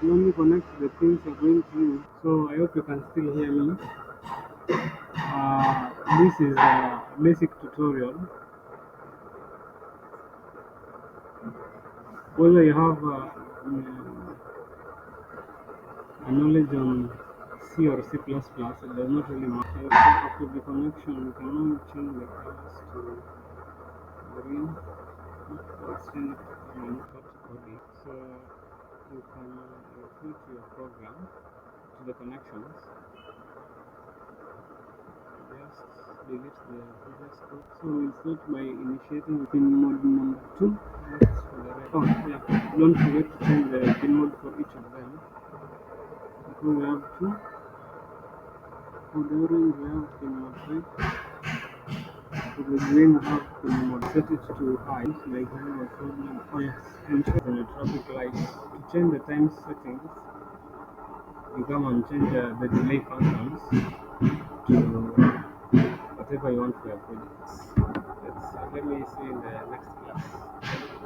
You only connect the things you're going to use. So I hope you can still hear me. This is a basic tutorial. Whether you have a knowledge on C or C++, it does not really matter. So after the connection, you can now change the colors to green. Let's change it to green. Coding. So you can refer to your program, to the connections. Just delete the previous code. So we'll start by initiating pin mode number 2. That's for the right. Oh yeah, don't forget to change the pin mode for each of them. So we have 2. For the orange we have pin mode 3. For the green we have pin mode. Set it to high. Like I have a problem. Oh yes, ensure the traffic light. To change the time settings, you come and change the delay functions to whatever you want for your projects. Let me see in the next class.